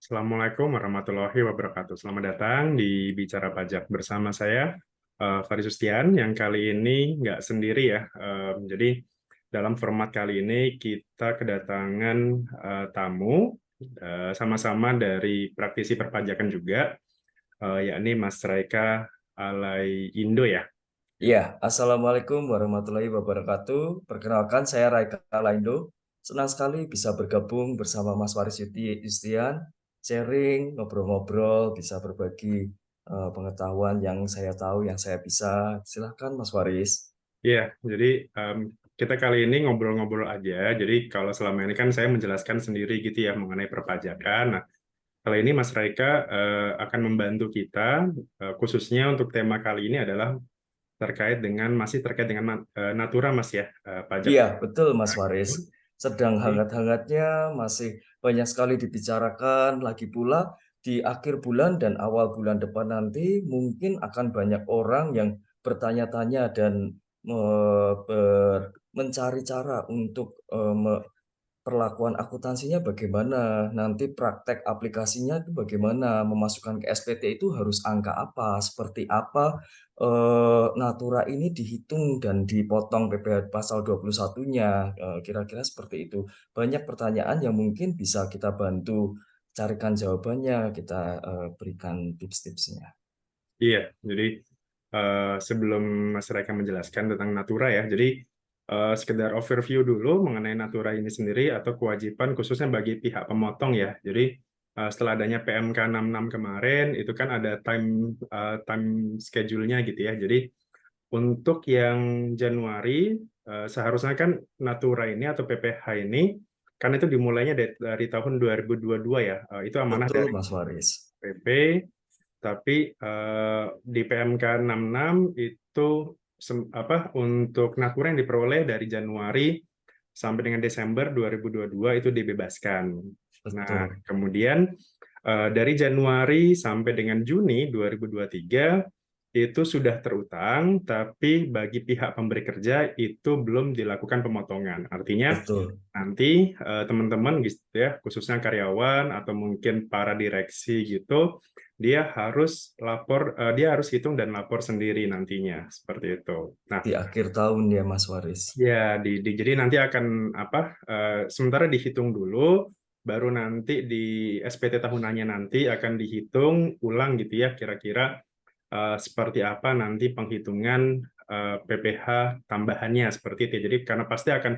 Assalamualaikum warahmatullahi wabarakatuh. Selamat datang di Bicara Pajak bersama saya, Faris Sustian, yang kali ini nggak sendiri ya. Jadi dalam format kali ini kita kedatangan tamu, sama-sama dari praktisi perpajakan juga, yakni Mas Raika Alaiindo ya. Iya, Assalamualaikum warahmatullahi wabarakatuh. Perkenalkan, saya Raika Laindo. Senang sekali bisa bergabung bersama Mas Waris Yustian, sharing, ngobrol-ngobrol, bisa berbagi pengetahuan yang saya tahu, yang saya bisa. Silahkan, Mas Waris. Iya, jadi kita kali ini ngobrol-ngobrol aja. Jadi kalau selama ini kan saya menjelaskan sendiri gitu ya mengenai perpajakan. Nah, kali ini Mas Raika akan membantu kita, khususnya untuk tema kali ini adalah masih terkait dengan Natura, Mas ya, pajak. Iya, betul, Mas Waris. Gitu. Sedang Jadi, hangat-hangatnya, masih banyak sekali dibicarakan. Lagi pula di akhir bulan dan awal bulan depan nanti mungkin akan banyak orang yang bertanya-tanya dan mencari cara untuk perlakuan akuntansinya bagaimana, nanti praktek aplikasinya itu bagaimana, memasukkan ke SPT itu harus angka apa, seperti apa Natura ini dihitung dan dipotong PPh pasal 21-nya, kira-kira seperti itu. Banyak pertanyaan yang mungkin bisa kita bantu carikan jawabannya, kita berikan tips-tipsnya. iya, jadi sebelum Mas Raika menjelaskan tentang Natura ya, jadi sekedar overview dulu mengenai Natura ini sendiri atau kewajiban khususnya bagi pihak pemotong ya. Jadi setelah adanya PMK 66 kemarin itu kan ada time schedule-nya gitu ya. Jadi untuk yang Januari seharusnya kan Natura ini atau PPh ini kan itu dimulainya dari tahun 2022 ya. Itu amanah Betul, dari Mas Waris. PP, tapi di PMK 66 itu untuk Natura yang diperoleh dari Januari sampai dengan Desember 2022 itu dibebaskan. Nah, Betul. kemudian dari Januari sampai dengan Juni 2023 itu sudah terutang, tapi bagi pihak pemberi kerja itu belum dilakukan pemotongan. Artinya Betul. nanti teman-teman gitu ya, khususnya karyawan atau mungkin para direksi gitu, dia harus hitung dan lapor sendiri nantinya seperti itu. Nah, Di akhir tahun ya, Mas Waris. ya, jadi nanti akan sementara dihitung dulu, baru nanti di SPT tahunannya nanti akan dihitung ulang gitu ya, kira-kira seperti apa nanti penghitungan PPh tambahannya seperti itu. Jadi karena pasti akan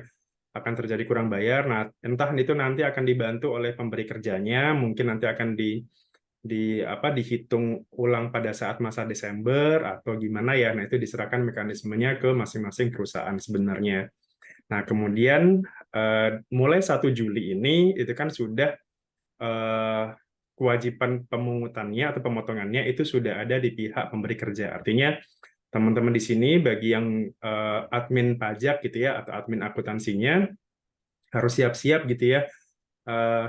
terjadi kurang bayar. Nah, entah itu nanti akan dibantu oleh pemberi kerjanya, mungkin nanti akan dihitung ulang pada saat masa Desember atau gimana ya. Nah, itu diserahkan mekanismenya ke masing-masing perusahaan sebenarnya. Nah, kemudian mulai 1 Juli ini itu kan sudah eh, kewajiban pemungutannya atau pemotongannya itu sudah ada di pihak pemberi kerja. Artinya teman-teman di sini bagi yang admin pajak gitu ya atau admin akuntansinya harus siap-siap gitu ya,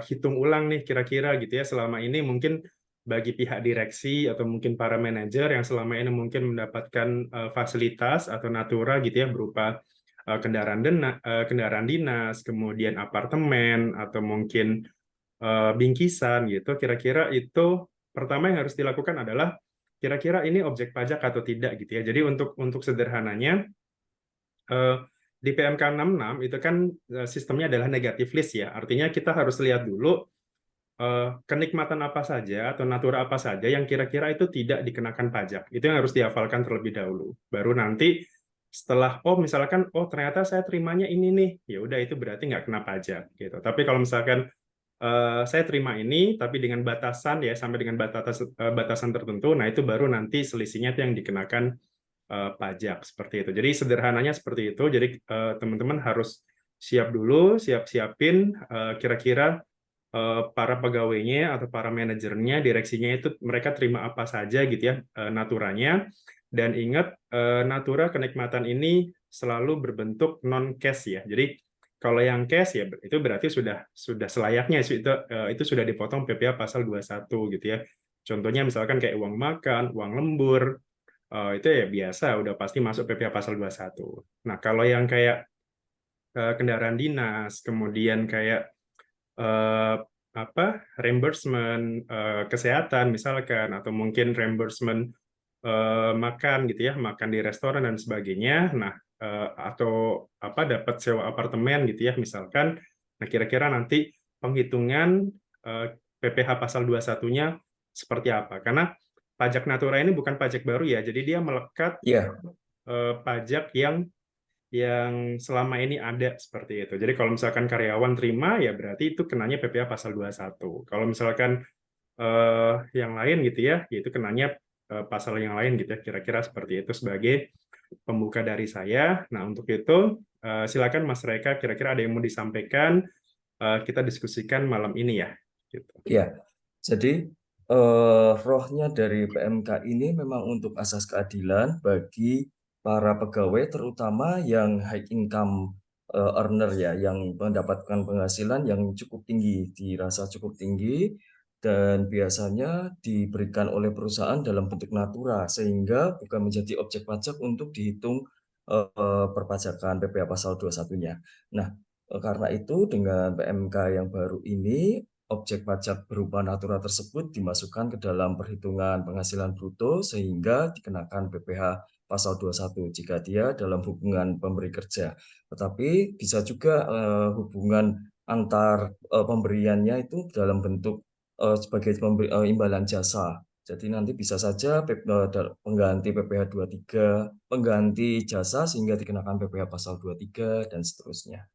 hitung ulang nih kira-kira gitu ya selama ini mungkin bagi pihak direksi atau mungkin para manajer yang selama ini mungkin mendapatkan fasilitas atau natura gitu ya berupa kendaraan dinas, kemudian apartemen atau mungkin bingkisan gitu, kira-kira itu pertama yang harus dilakukan adalah kira-kira ini objek pajak atau tidak gitu ya. Jadi untuk sederhananya eh, di PMK 66 itu kan sistemnya adalah negatif list ya. Artinya kita harus lihat dulu kenikmatan apa saja atau natura apa saja yang kira-kira itu tidak dikenakan pajak. Itu yang harus dihafalkan terlebih dahulu. Baru nanti setelah misalkan ternyata saya terimanya ini nih, ya udah itu berarti nggak kena pajak gitu. Tapi kalau misalkan saya terima ini tapi dengan batasan ya sampai dengan batasan tertentu, nah itu baru nanti selisihnya itu yang dikenakan pajak seperti itu. Jadi sederhananya seperti itu. Jadi teman-teman harus siap dulu, siapin kira-kira para pegawainya atau para manajernya, direksinya itu mereka terima apa saja gitu ya naturanya. Dan ingat natura kenikmatan ini selalu berbentuk non cash ya. Jadi kalau yang cash ya itu berarti sudah selayaknya itu sudah dipotong PPh pasal 21 gitu ya. Contohnya misalkan kayak uang makan, uang lembur, itu ya biasa udah pasti masuk PPh pasal 21. Nah, kalau yang kayak kendaraan dinas, kemudian kayak eh, reimbursement kesehatan misalkan, atau mungkin reimbursement makan gitu ya, makan di restoran dan sebagainya. Nah, atau dapat sewa apartemen gitu ya misalkan. Nah, kira-kira nanti penghitungan PPh pasal 21-nya seperti apa? Karena pajak natura ini bukan pajak baru ya, jadi dia melekat Iya, pajak yang selama ini ada seperti itu. Jadi kalau misalkan karyawan terima ya berarti itu kenanya PPh pasal 21. Kalau misalkan yang lain gitu ya, yaitu kenanya pasal yang lain gitu ya. Kira-kira seperti itu sebagai pembuka dari saya. Nah, untuk itu silakan Mas Reka, kira-kira ada yang mau disampaikan, kita diskusikan malam ini ya. Gitu. iya. Jadi, rohnya dari PMK ini memang untuk asas keadilan bagi para pegawai, terutama yang high income earner ya, yang mendapatkan penghasilan yang cukup tinggi, dirasa cukup tinggi, dan biasanya diberikan oleh perusahaan dalam bentuk natura, sehingga bukan menjadi objek pajak untuk dihitung perpajakan PPh pasal 21-nya. Nah, karena itu dengan PMK yang baru ini, objek pajak berupa natura tersebut dimasukkan ke dalam perhitungan penghasilan bruto sehingga dikenakan PPh pasal 21 jika dia dalam hubungan pemberi kerja. Tetapi bisa juga hubungan antar pemberiannya itu dalam bentuk sebagai imbalan jasa. Jadi nanti bisa saja pengganti PPh 23, pengganti jasa sehingga dikenakan PPh pasal 23 dan seterusnya.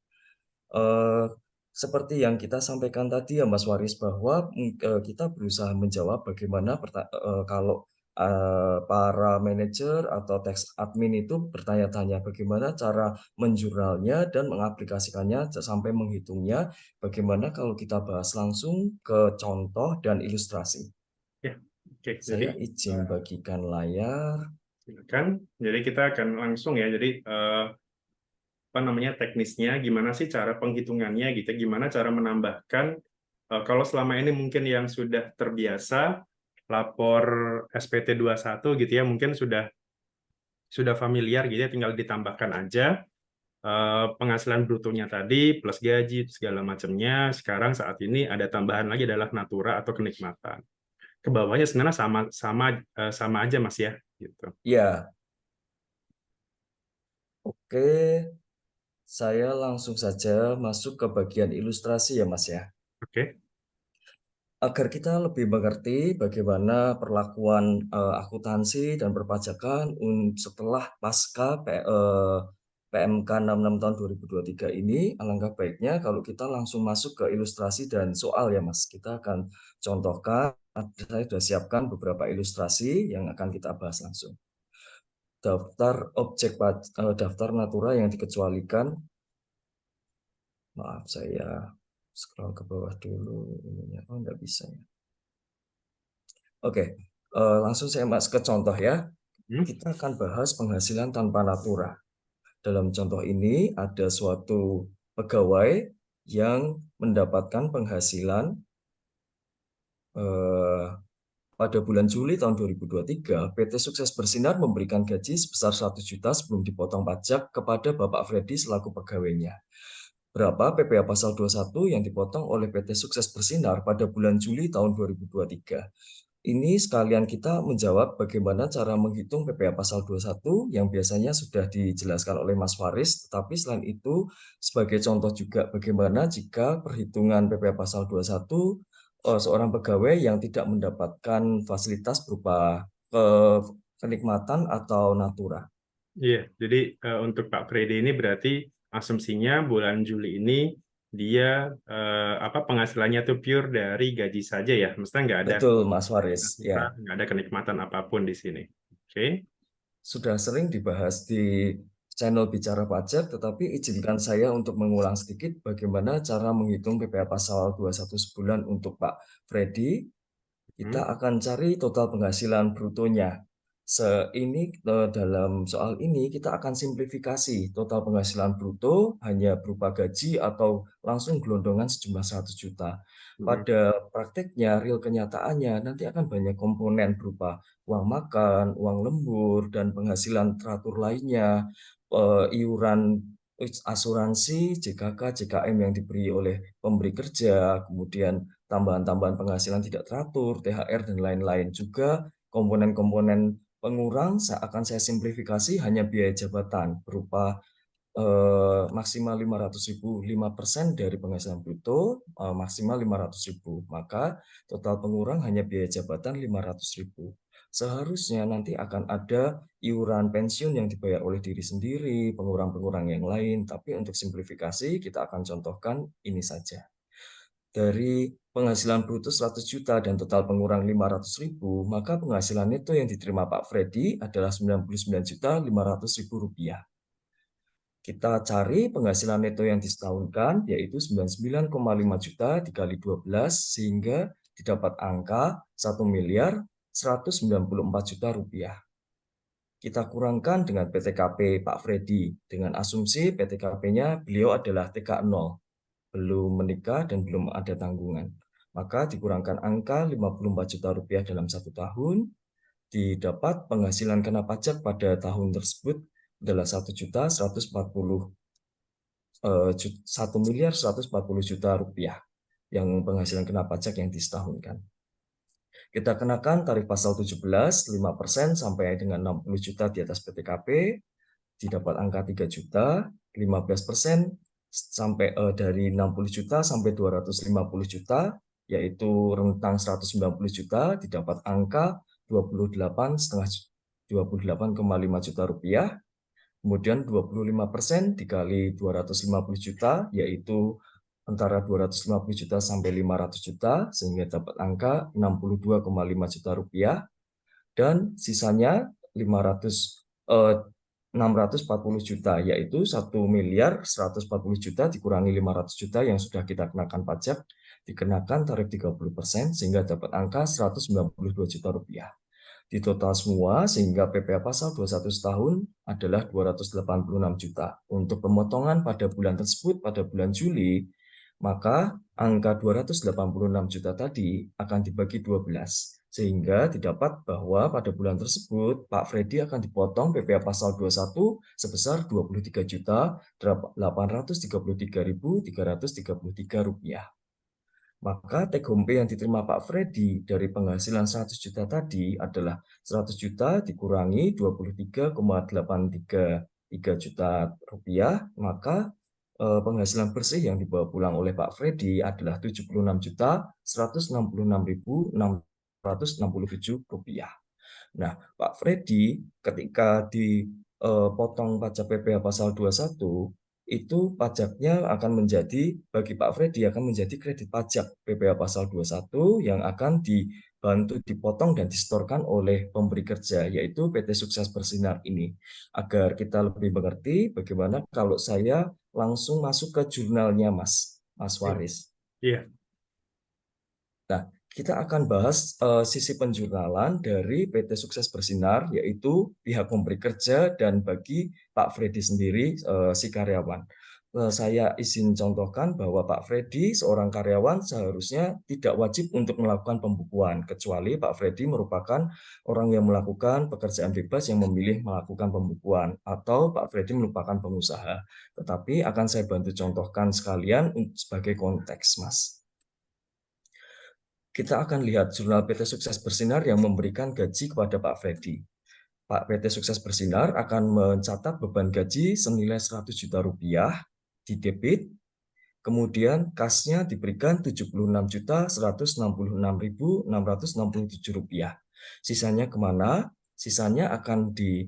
Eee, Seperti yang kita sampaikan tadi ya Mas Waris bahwa, kita berusaha menjawab bagaimana kalau, para manajer atau tax admin itu bertanya-tanya bagaimana cara menjurnalnya dan mengaplikasikannya sampai menghitungnya, bagaimana kalau kita bahas langsung ke contoh dan ilustrasi. Ya, oke. Jadi Saya izin bagikan layar. silakan. Jadi kita akan langsung ya. Jadi apa namanya teknisnya, gimana sih cara penghitungannya gitu, gimana cara menambahkan. Kalau selama ini mungkin yang sudah terbiasa lapor SPT 21 gitu ya, mungkin sudah familiar gitu ya, tinggal ditambahkan aja penghasilan brutonya tadi plus gaji segala macamnya. Sekarang saat ini ada tambahan lagi adalah natura atau kenikmatan. Ke bawahnya sebenarnya sama sama sama aja Mas ya gitu. Ya, oke, saya langsung saja masuk ke bagian ilustrasi ya Mas ya. Oke. Agar kita lebih mengerti bagaimana perlakuan, akuntansi dan perpajakan setelah pasca PMK 66 tahun 2023 ini, alangkah baiknya kalau kita langsung masuk ke ilustrasi dan soal ya, Mas. Kita akan contohkan, saya sudah siapkan beberapa ilustrasi yang akan kita bahas langsung. Daftar natura yang dikecualikan, maaf saya scroll ke bawah dulu ininya, oh nggak bisa ya. Oke, langsung saya masuk ke contoh ya. Hmm. Kita akan bahas penghasilan tanpa natura. Dalam contoh ini ada suatu pegawai yang mendapatkan penghasilan eh, pada bulan Juli tahun 2023, PT Sukses Bersinar memberikan gaji sebesar 1 juta sebelum dipotong pajak kepada Bapak Freddy selaku pegawainya. Berapa PPh pasal 21 yang dipotong oleh PT Sukses Bersinar pada bulan Juli tahun 2023? Ini sekalian kita menjawab bagaimana cara menghitung PPh pasal 21 yang biasanya sudah dijelaskan oleh Mas Faris, tetapi selain itu sebagai contoh juga bagaimana jika perhitungan PPh pasal 21 seorang pegawai yang tidak mendapatkan fasilitas berupa kenikmatan atau natura. Iya, jadi untuk Pak Freddy ini berarti asumsinya bulan Juli ini dia penghasilannya tuh pure dari gaji saja ya, maksudnya nggak ada Betul, Mas Faris. natura, Ya, nggak ada kenikmatan apapun di sini. Oke. sudah sering dibahas di channel Bicara Pajak, tetapi izinkan saya untuk mengulang sedikit bagaimana cara menghitung PPh pasal 21 sebulan untuk Pak Freddy. Kita Hmm. akan cari total penghasilan brutonya. Dalam soal ini kita akan simplifikasi total penghasilan bruto hanya berupa gaji atau langsung gelondongan sejumlah 100 juta. Hmm. Pada prakteknya, real kenyataannya nanti akan banyak komponen berupa uang makan, uang lembur, dan penghasilan teratur lainnya, iuran asuransi, JKK, JKM yang diberi oleh pemberi kerja, kemudian tambahan-tambahan penghasilan tidak teratur, THR, dan lain-lain. Juga komponen-komponen pengurang akan saya simplifikasi hanya biaya jabatan berupa maksimal 500.000, 5% dari penghasilan bruto, maksimal 500.000. Maka total pengurang hanya biaya jabatan 500.000. Seharusnya nanti akan ada iuran pensiun yang dibayar oleh diri sendiri, pengurang-pengurang yang lain. Tapi untuk simplifikasi kita akan contohkan ini saja. Dari penghasilan bruto 100 juta dan total pengurang 500.000, maka penghasilan neto yang diterima Pak Freddy adalah 99.500.000 rupiah. Kita cari penghasilan neto yang disetahunkan, yaitu 99,5 juta dikali 12, sehingga didapat angka 1.194 juta rupiah. Kita kurangkan dengan PTKP Pak Freddy, dengan asumsi PTKP-nya beliau adalah TK 0, belum menikah dan belum ada tanggungan. Maka dikurangkan angka 54 juta rupiah dalam 1 tahun, didapat penghasilan kena pajak pada tahun tersebut adalah 1.140 juta rupiah yang penghasilan kena pajak yang disetahunkan. Kita kenakan tarif pasal 17, 5% sampai dengan 60 juta di atas PTKP, didapat angka 3 juta, 15% sampai dari 60 juta sampai 250 juta, yaitu rentang 190 juta, didapat angka 28,5 juta rupiah. Kemudian 25% dikali 250 juta, yaitu antara 250 juta sampai 500 juta, sehingga dapat angka 62,5 juta rupiah. Dan sisanya 640 juta, yaitu 1.140 juta dikurangi 500 juta yang sudah kita kenakan pajak, dikenakan tarif 30%, sehingga dapat angka 192 juta rupiah. Di total semua, sehingga PPh pasal 21 setahun adalah 286 juta. Untuk pemotongan pada bulan tersebut, pada bulan Juli, maka angka 286 juta tadi akan dibagi 12. Sehingga didapat bahwa pada bulan tersebut, Pak Freddy akan dipotong PPh pasal 21 sebesar 23.833.333 rupiah. Maka take home pay yang diterima Pak Freddy dari penghasilan 100 juta tadi adalah 100 juta dikurangi 23,833 juta rupiah, maka penghasilan bersih yang dibawa pulang oleh Pak Freddy adalah 76.166.667 rupiah. Nah, Pak Freddy ketika dipotong pajak PPh pasal 21, itu pajaknya akan menjadi, bagi Pak Freddy akan menjadi kredit pajak PPh pasal 21 yang akan dibantu dipotong dan disetorkan oleh pemberi kerja, yaitu PT Sukses Bersinar ini. Agar kita lebih mengerti bagaimana kalau saya langsung masuk ke jurnalnya Mas Waris. Iya. Nah, kita akan bahas sisi penjurnalan dari PT Sukses Bersinar, yaitu pihak pemberi kerja dan bagi Pak Freddy sendiri, si karyawan. Saya izin contohkan bahwa Pak Freddy, seorang karyawan, seharusnya tidak wajib untuk melakukan pembukuan, kecuali Pak Freddy merupakan orang yang melakukan pekerjaan bebas yang memilih melakukan pembukuan, atau Pak Freddy merupakan pengusaha. Tetapi akan saya bantu contohkan sekalian sebagai konteks, Mas. Kita akan lihat jurnal PT Sukses Bersinar yang memberikan gaji kepada Pak Freddy. Pak PT Sukses Bersinar akan mencatat beban gaji senilai 100 juta rupiah di debit, kemudian kasnya diberikan 76.166.667 rupiah. Sisanya kemana? Sisanya akan di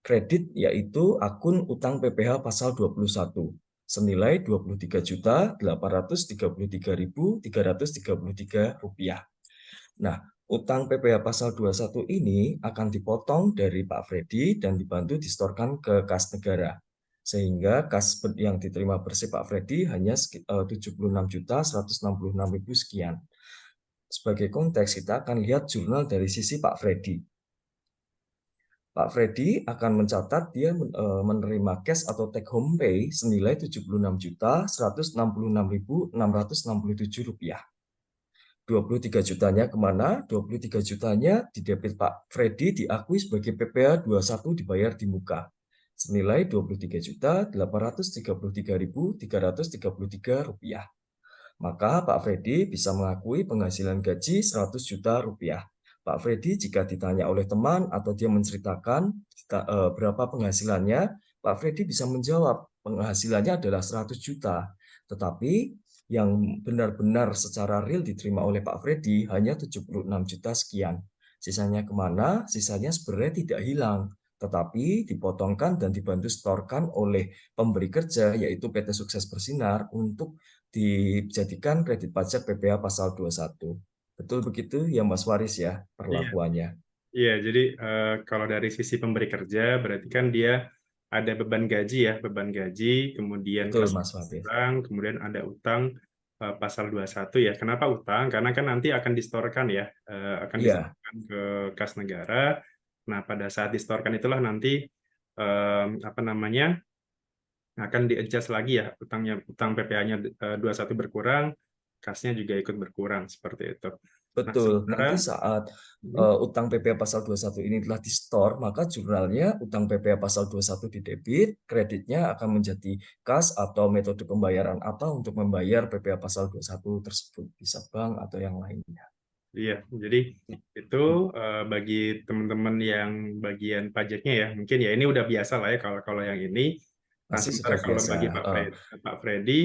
kredit, yaitu akun utang PPh pasal 21 senilai 23.833.333 rupiah. Nah, utang PPh pasal 21 ini akan dipotong dari Pak Freddy dan dibantu distorkan ke kas negara. Sehingga kas yang diterima bersih Pak Freddy hanya 76.166.000 sekian. Sebagai konteks, kita akan lihat jurnal dari sisi Pak Freddy. Pak Freddy akan mencatat dia menerima cash atau take home pay senilai 76.166.667 rupiah. 23 jutanya kemana? 23 jutanya di debit Pak Freddy diakui sebagai PPh 21 dibayar di muka senilai 23.833.333 rupiah. Maka Pak Freddy bisa mengakui penghasilan gaji 100 juta rupiah. Pak Freddy jika ditanya oleh teman atau dia menceritakan berapa penghasilannya, Pak Freddy bisa menjawab penghasilannya adalah 100 juta. Tetapi yang benar-benar secara real diterima oleh Pak Freddy hanya 76 juta sekian. Sisanya kemana? Sisanya sebenarnya tidak hilang, tetapi dipotongkan dan dibantu setorkan oleh pemberi kerja, yaitu PT Sukses Bersinar, untuk dijadikan kredit pajak PPh pasal 21. Betul begitu ya Mas Waris ya Iya. perlakuannya. Iya, jadi kalau dari sisi pemberi kerja berarti kan dia ada beban gaji ya, beban gaji, kemudian Betul kas Mas Waris. utang, kemudian ada utang pasal 21 ya. Kenapa utang? Karena kan nanti akan distorkan ya, akan Iya, distorkan ke kas negara. Nah, pada saat distorkan itulah nanti apa namanya? Akan di-adjust lagi ya utangnya, utang PPh-nya 21 berkurang, kasnya juga ikut berkurang seperti itu. Nah, betul. sementara Nanti saat utang PPh pasal 21 ini telah di-store, maka jurnalnya utang PPh pasal 21 didebit, kreditnya akan menjadi kas atau metode pembayaran apa untuk membayar PPh pasal 21 tersebut, bisa bank atau yang lainnya. iya, jadi itu bagi teman-teman yang bagian pajaknya ya, mungkin ya ini udah biasa lah ya kalau kalau yang ini. Nah, Masih sementara sudah kalau biasa. bagi Pak Freddy,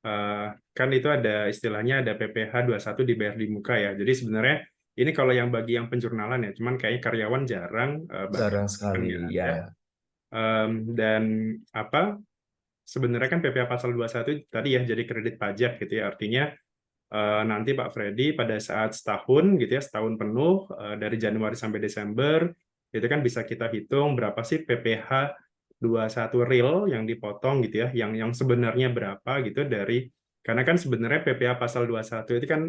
eh, kan itu ada istilahnya ada PPh 21 dibayar di muka ya. Jadi sebenarnya ini kalau yang bagi yang penjurnalan ya, cuman kayaknya karyawan jarang, bahkan Jarang kan sekali, nggak ya. ada. Dan apa sebenarnya kan PPh pasal 21 tadi ya jadi kredit pajak gitu ya. Artinya nanti Pak Freddy pada saat setahun gitu ya, setahun penuh dari Januari sampai Desember itu kan bisa kita hitung berapa sih PPh 21 real yang dipotong gitu ya, yang sebenarnya berapa gitu dari karena kan sebenarnya PPh pasal 21 itu kan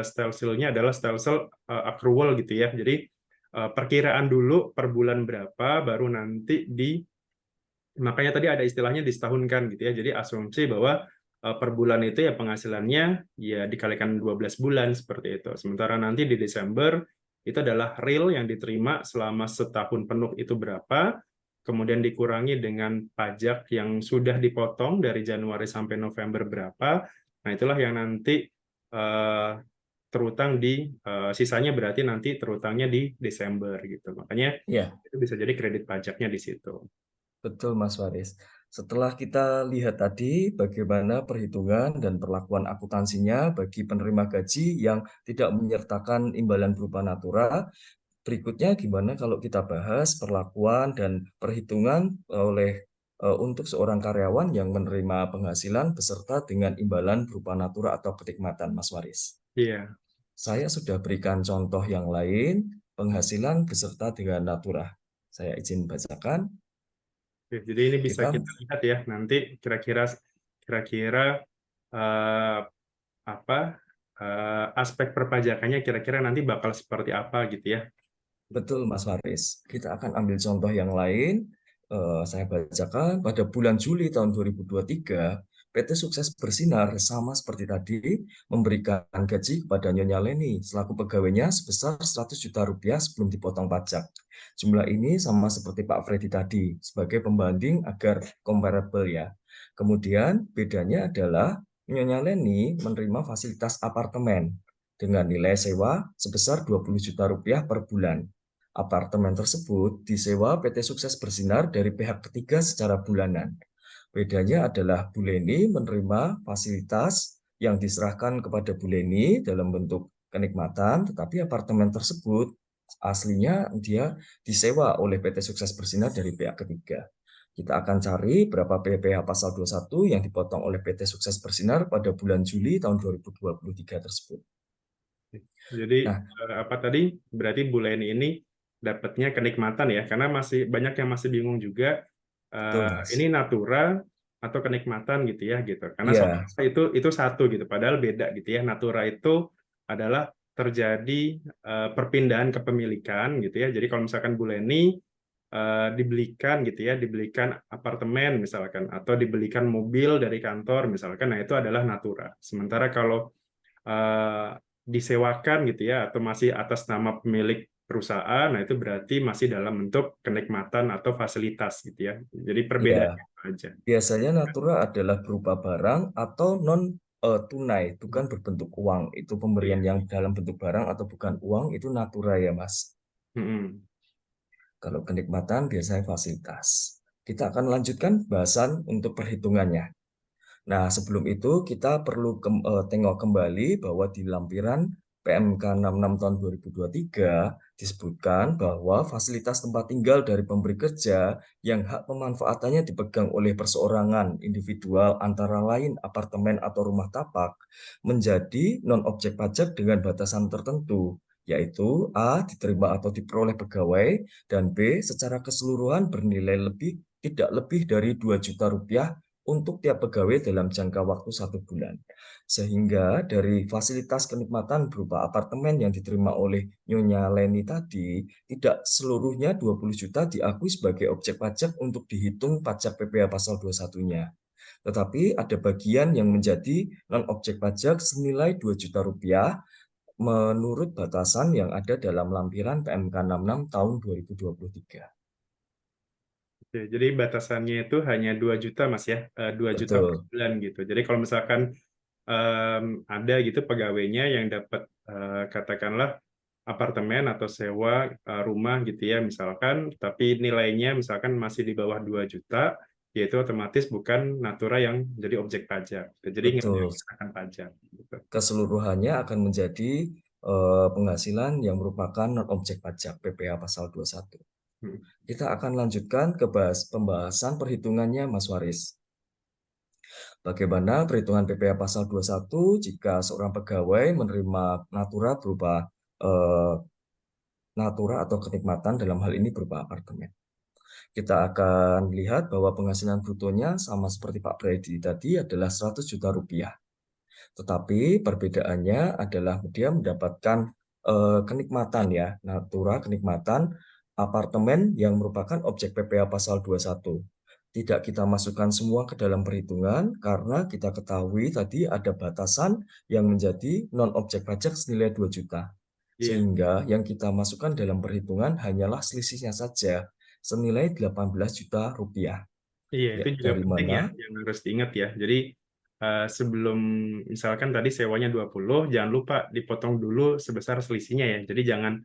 stelsel-nya adalah stelsel accrual gitu ya. Jadi perkiraan dulu per bulan berapa baru nanti di makanya tadi ada istilahnya disetahunkan gitu ya. Jadi asumsi bahwa per bulan itu ya penghasilannya ya dikalikan 12 bulan seperti itu. Sementara nanti di Desember itu adalah real yang diterima selama setahun penuh itu berapa, kemudian dikurangi dengan pajak yang sudah dipotong dari Januari sampai November berapa. Nah, itulah yang nanti eh, terutang di sisanya berarti nanti terutangnya di Desember gitu. Makanya Ya, itu bisa jadi kredit pajaknya di situ. betul Mas Faris. Setelah kita lihat tadi bagaimana perhitungan dan perlakuan akuntansinya bagi penerima gaji yang tidak menyertakan imbalan berupa natura, berikutnya gimana kalau kita bahas perlakuan dan perhitungan untuk seorang karyawan yang menerima penghasilan beserta dengan imbalan berupa natura atau kenikmatan, Mas Waris. Iya. Saya sudah berikan contoh yang lain, penghasilan beserta dengan natura. Saya izin bacakan. Oke, jadi ini bisa Kita kita lihat ya nanti kira-kira eh, apa aspek perpajakannya kira-kira nanti bakal seperti apa gitu ya. Betul, Mas Faris. Kita akan ambil contoh yang lain. Saya bacakan, pada bulan Juli tahun 2023, PT Sukses Bersinar sama seperti tadi memberikan gaji kepada Nyonya Leni selaku pegawainya sebesar 100 juta rupiah sebelum dipotong pajak. Jumlah ini sama seperti Pak Freddy tadi sebagai pembanding agar comparable ya. Kemudian bedanya adalah Nyonya Leni menerima fasilitas apartemen dengan nilai sewa sebesar 20 juta rupiah per bulan. Apartemen tersebut disewa PT Sukses Bersinar dari pihak ketiga secara bulanan. Bedanya adalah Bu Leni menerima fasilitas yang diserahkan kepada Bu Leni dalam bentuk kenikmatan, tetapi apartemen tersebut aslinya dia disewa oleh PT Sukses Bersinar dari pihak ketiga. Kita akan cari berapa PPh pasal 21 yang dipotong oleh PT Sukses Bersinar pada bulan Juli tahun 2023 tersebut. Jadi Nah, apa tadi berarti Bu Leni ini dapatnya kenikmatan ya karena masih banyak yang masih bingung juga betul ini Mas. natura atau kenikmatan gitu ya gitu. Karena Iya, seolah itu satu gitu padahal beda gitu ya. Natura itu adalah terjadi perpindahan kepemilikan gitu ya. Jadi kalau misalkan Bu Leni dibelikan gitu ya, dibelikan apartemen misalkan atau dibelikan mobil dari kantor misalkan, nah itu adalah natura. Sementara kalau eh, disewakan gitu ya atau masih atas nama pemilik perusahaan, nah itu berarti masih dalam bentuk kenikmatan atau fasilitas gitu ya. Jadi iya. perbedaannya apa aja. Biasanya natura adalah berupa barang atau non tunai, bukan berbentuk uang. Itu pemberian Iya. yang dalam bentuk barang atau bukan uang, itu natura ya, Mas. Mm-mm. Kalau kenikmatan biasanya fasilitas. Kita akan lanjutkan bahasan untuk perhitungannya. Nah, sebelum itu kita perlu tengok kembali bahwa di lampiran PMK 66 tahun 2023 disebutkan bahwa fasilitas tempat tinggal dari pemberi kerja yang hak pemanfaatannya dipegang oleh perseorangan individual antara lain apartemen atau rumah tapak menjadi non-objek pajak dengan batasan tertentu, yaitu A. diterima atau diperoleh pegawai, dan B. secara keseluruhan bernilai tidak lebih dari 2 juta rupiah untuk tiap pegawai dalam jangka waktu 1 bulan. Sehingga dari fasilitas kenikmatan berupa apartemen yang diterima oleh Nyonya Leni tadi, tidak seluruhnya 20 juta diakui sebagai objek pajak untuk dihitung pajak PPh pasal 21-nya. Tetapi ada bagian yang menjadi non-objek pajak senilai 2 juta rupiah menurut batasan yang ada dalam lampiran PMK 66 tahun 2023. Oke, jadi batasannya itu hanya 2 juta, Mas ya, 2 juta per Betul, bulan gitu. Jadi kalau misalkan ada gitu pegawainya yang dapat katakanlah apartemen atau sewa rumah gitu ya misalkan, tapi nilainya misalkan masih di bawah 2 juta, yaitu otomatis bukan natura yang jadi objek pajak. Jadi nggak betul. dikenakan pajak. Gitu. Keseluruhannya akan menjadi penghasilan yang merupakan non-objek pajak PPh pasal 21. Hmm. Kita akan lanjutkan ke pembahasan perhitungannya, Mas Waris. Bagaimana perhitungan PPh pasal 21 jika seorang pegawai menerima natura berupa eh, natura atau kenikmatan dalam hal ini berupa apartemen. Kita akan lihat bahwa penghasilan brutonya sama seperti Pak Brady tadi adalah 100 juta rupiah. Tetapi perbedaannya adalah dia mendapatkan kenikmatan ya, natura kenikmatan apartemen yang merupakan objek PPh pasal 21. Tidak kita masukkan semua ke dalam perhitungan karena kita ketahui tadi ada batasan yang menjadi non-objek pajak senilai 2 juta. Iya, Sehingga yang kita masukkan dalam perhitungan hanyalah selisihnya saja senilai 18 juta rupiah. iya Ya, itu juga dari penting mana? ya yang harus diingat ya. Jadi sebelum misalkan tadi sewanya 20, jangan lupa dipotong dulu sebesar selisihnya ya. Jadi jangan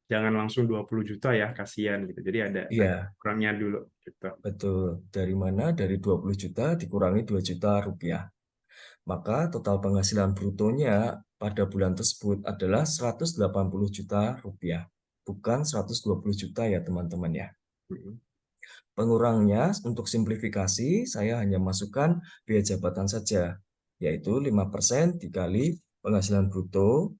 jangan langsung 20 juta ya, kasihan gitu. Jadi ada Iya, kurangnya dulu gitu. betul. Dari mana? Dari 20 juta dikurangi 2 juta rupiah. Maka total penghasilan brutonya pada bulan tersebut adalah 180 juta rupiah. Bukan 120 juta ya teman-teman ya. Mm. Pengurangnya untuk simplifikasi saya hanya masukkan biaya jabatan saja. Yaitu 5% dikali penghasilan bruto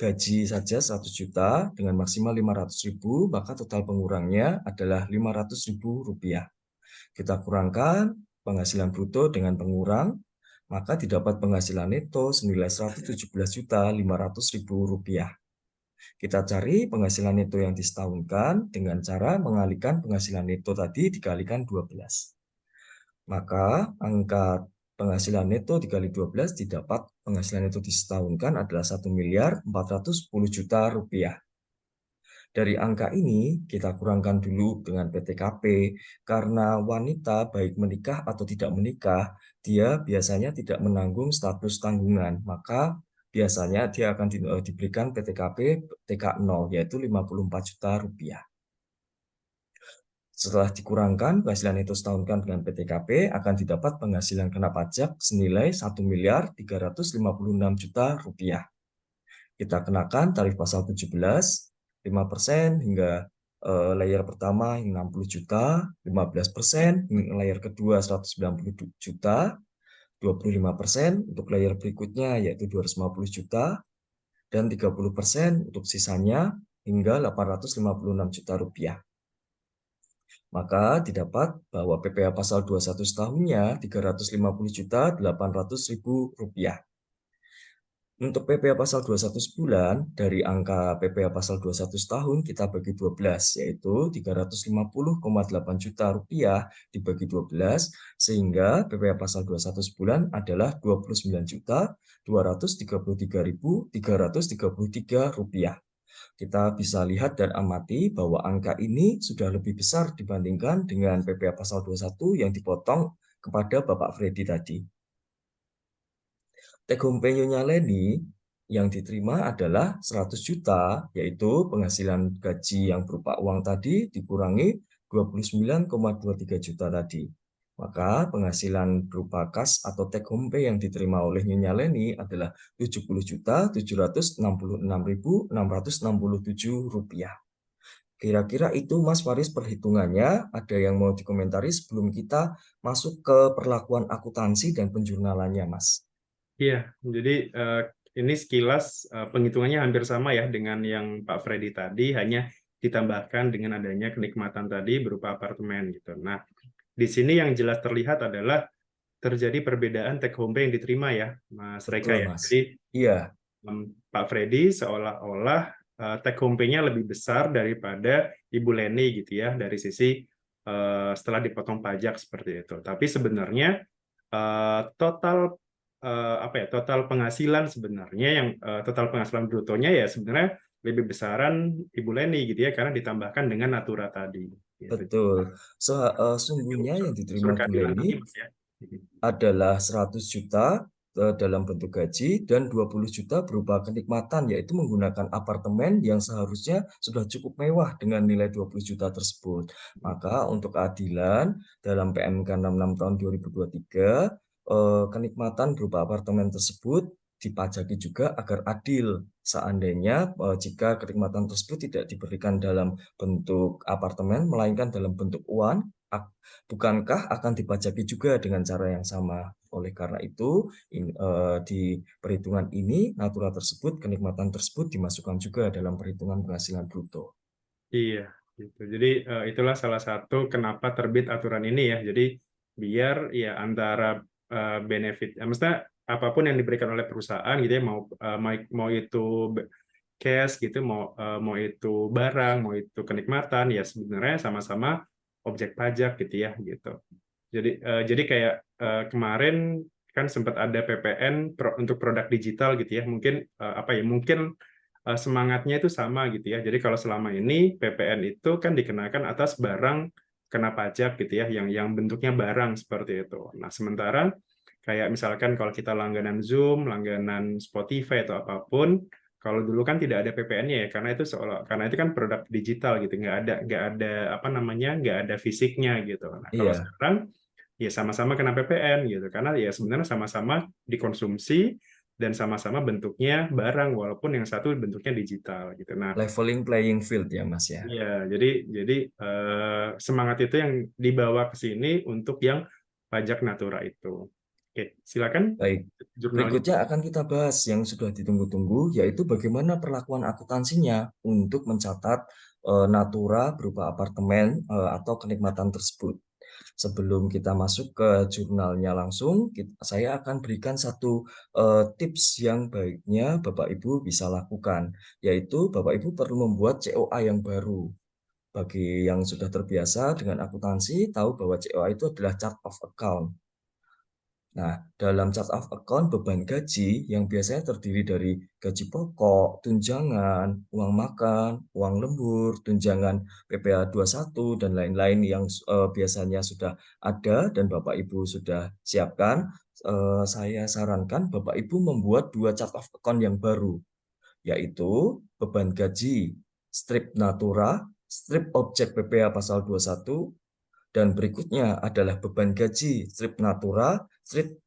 gaji saja 100 juta dengan maksimal 500.000, maka total pengurangnya adalah 500.000 rupiah. Kita kurangkan penghasilan bruto dengan pengurang, maka didapat penghasilan neto senilai 117.500.000 rupiah. Kita cari penghasilan neto yang disetahunkan dengan cara mengalihkan penghasilan neto tadi dikalikan 12. Maka angka penghasilan neto dikali 12 didapat penghasilan neto disetahunkan adalah 1.410 juta rupiah. Dari angka ini kita kurangkan dulu dengan PTKP karena wanita baik menikah atau tidak menikah, dia biasanya tidak menanggung status tanggungan, maka biasanya dia akan diberikan PTKP TK0 yaitu 54 juta rupiah. Setelah dikurangkan penghasilan itu setahunkan dengan PTKP akan didapat penghasilan kena pajak senilai 1.356 juta rupiah. Kita kenakan tarif pasal 17, 5% hingga layer pertama 60 juta, 15% layer kedua 190 juta, 25% untuk layer berikutnya yaitu 250 juta, dan 30% untuk sisanya hingga 856 juta rupiah. Maka didapat bahwa PPh pasal 21 setahunnya 350 juta 800 ribu rupiah. Untuk PPh pasal 21 sebulan, dari angka PPh pasal 21 setahun kita bagi 12, yaitu 350,8 juta rupiah dibagi 12, sehingga PPh pasal 21 sebulan adalah 29 juta 233.333 rupiah. Kita bisa lihat dan amati bahwa angka ini sudah lebih besar dibandingkan dengan PPh pasal 21 yang dipotong kepada Bapak Freddy tadi. Take home pay Nyonya Leni yang diterima adalah 100 juta, yaitu penghasilan gaji yang berupa uang tadi dikurangi 29,23 juta tadi. Maka penghasilan berupa kas atau take home pay yang diterima oleh Nyonya Leni adalah 70.766.667 rupiah. Kira-kira itu Mas Faris perhitungannya. Ada yang mau dikomentari sebelum kita masuk ke perlakuan akuntansi dan penjurnalannya, Mas? Iya, jadi ini sekilas penghitungannya hampir sama ya dengan yang Pak Freddy tadi, hanya ditambahkan dengan adanya kenikmatan tadi berupa apartemen gitu. Nah, di sini yang jelas terlihat adalah terjadi perbedaan take home pay yang diterima ya, Mas Reka Betul, ya. Mas. Jadi Iya, Pak Freddy seolah-olah take home pay-nya lebih besar daripada Ibu Leni gitu ya dari sisi setelah dipotong pajak seperti itu. Tapi sebenarnya total apa ya total penghasilan sebenarnya yang total penghasilan brutonya ya sebenarnya lebih besaran Ibu Leni gitu ya karena ditambahkan dengan natura tadi. Gitu. betul. Jadi Sungguhnya yang unsur diterima Bu keadilan Leni tadi Mas ya. adalah 100 juta dalam bentuk gaji dan 20 juta berupa kenikmatan, yaitu menggunakan apartemen yang seharusnya sudah cukup mewah dengan nilai 20 juta tersebut. Maka untuk keadilan dalam PMK 66 tahun 2023, kenikmatan berupa apartemen tersebut dipajaki juga agar adil. Seandainya jika kenikmatan tersebut tidak diberikan dalam bentuk apartemen, melainkan dalam bentuk uang, bukankah akan dipajaki juga dengan cara yang sama? Oleh karena itu, di perhitungan ini, natura tersebut, kenikmatan tersebut dimasukkan juga dalam perhitungan penghasilan bruto. Iya, gitu. Jadi itulah salah satu kenapa terbit aturan ini ya. Jadi biar ya antara benefit, maksudnya apapun yang diberikan oleh perusahaan gitu ya, mau itu cash gitu, mau itu barang, mau itu kenikmatan, ya sebenarnya sama-sama objek pajak gitu ya, gitu. Jadi kayak kemarin kan sempat ada PPN untuk produk digital gitu ya, mungkin apa ya, mungkin semangatnya itu sama gitu ya. Jadi kalau selama ini PPN itu kan dikenakan atas barang kena pajak gitu ya, yang bentuknya barang seperti itu. Nah, sementara kayak misalkan kalau kita langganan Zoom, langganan Spotify atau apapun, kalau dulu kan tidak ada PPN-nya ya, karena itu kan produk digital gitu, nggak ada apa namanya, nggak ada fisiknya gitu. Nah, kalau Iya, sekarang ya sama-sama kena PPN gitu, karena ya sebenarnya sama-sama dikonsumsi dan sama-sama bentuknya barang walaupun yang satu bentuknya digital gitu. Nah, leveling playing field ya, Mas ya. ya jadi semangat itu yang dibawa ke sini untuk yang pajak natura itu. Oke, silakan Baik, jurnalnya. berikutnya akan kita bahas yang sudah ditunggu-tunggu, yaitu bagaimana perlakuan akuntansinya untuk mencatat natura berupa apartemen atau kenikmatan tersebut. Sebelum kita masuk ke jurnalnya langsung, saya akan berikan satu tips yang baiknya Bapak Ibu bisa lakukan, yaitu Bapak Ibu perlu membuat COA yang baru. Bagi yang sudah terbiasa dengan akuntansi, tahu bahwa COA itu adalah chart of account. Nah, dalam chart of account, beban gaji yang biasanya terdiri dari gaji pokok, tunjangan, uang makan, uang lembur, tunjangan PPh 21, dan lain-lain yang biasanya sudah ada dan Bapak Ibu sudah siapkan, saya sarankan Bapak Ibu membuat dua chart of account yang baru, yaitu beban gaji, strip natura, strip objek PPh pasal 21, dan berikutnya adalah beban gaji, strip natura, strip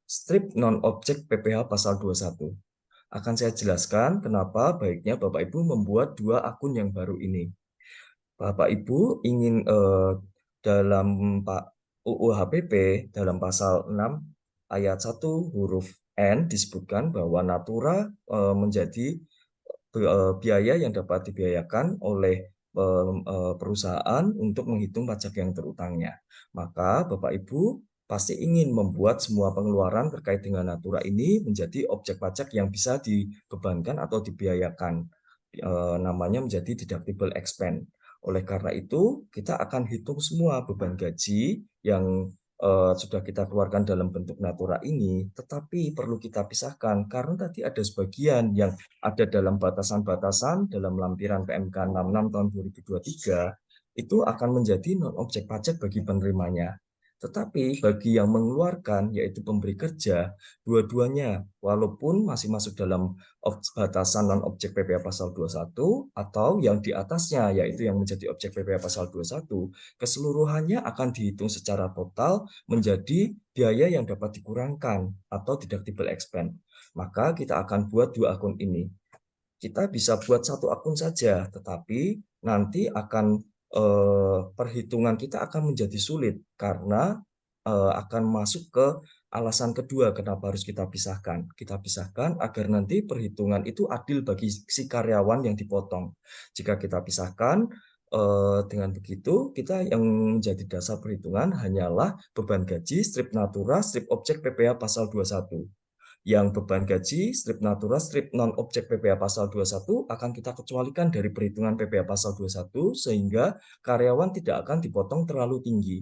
non-objek PPh pasal 21. Akan saya jelaskan kenapa baiknya Bapak Ibu membuat dua akun yang baru ini. Bapak Ibu ingin dalam Pak UU HPP dalam pasal 6 ayat 1 huruf N disebutkan bahwa natura menjadi biaya yang dapat dibiayakan oleh perusahaan untuk menghitung pajak yang terutangnya. Maka Bapak Ibu pasti ingin membuat semua pengeluaran terkait dengan natura ini menjadi objek pajak yang bisa dibebankan atau dibiayakan. Namanya menjadi deductible expense. Oleh karena itu, kita akan hitung semua beban gaji yang sudah kita keluarkan dalam bentuk natura ini, tetapi perlu kita pisahkan karena tadi ada sebagian yang ada dalam batasan-batasan dalam lampiran PMK 66 tahun 2023 itu akan menjadi non-objek pajak bagi penerimanya. Tetapi bagi yang mengeluarkan, yaitu pemberi kerja, dua-duanya, walaupun masih masuk dalam batasan non-objek PPh pasal 21, atau yang di atasnya, yaitu yang menjadi objek PPh pasal 21, keseluruhannya akan dihitung secara total menjadi biaya yang dapat dikurangkan atau deductible expense. Maka kita akan buat dua akun ini. Kita bisa buat satu akun saja, tetapi nanti akan perhitungan kita akan menjadi sulit karena akan masuk ke alasan kedua kenapa harus kita pisahkan. Kita pisahkan agar nanti perhitungan itu adil bagi si karyawan yang dipotong. Jika kita pisahkan, dengan begitu kita yang menjadi dasar perhitungan hanyalah beban gaji, strip natura, strip objek PPh pasal 21. Yang beban gaji, strip natura, strip non-objek PPh pasal 21 akan kita kecualikan dari perhitungan PPh pasal 21 sehingga karyawan tidak akan dipotong terlalu tinggi.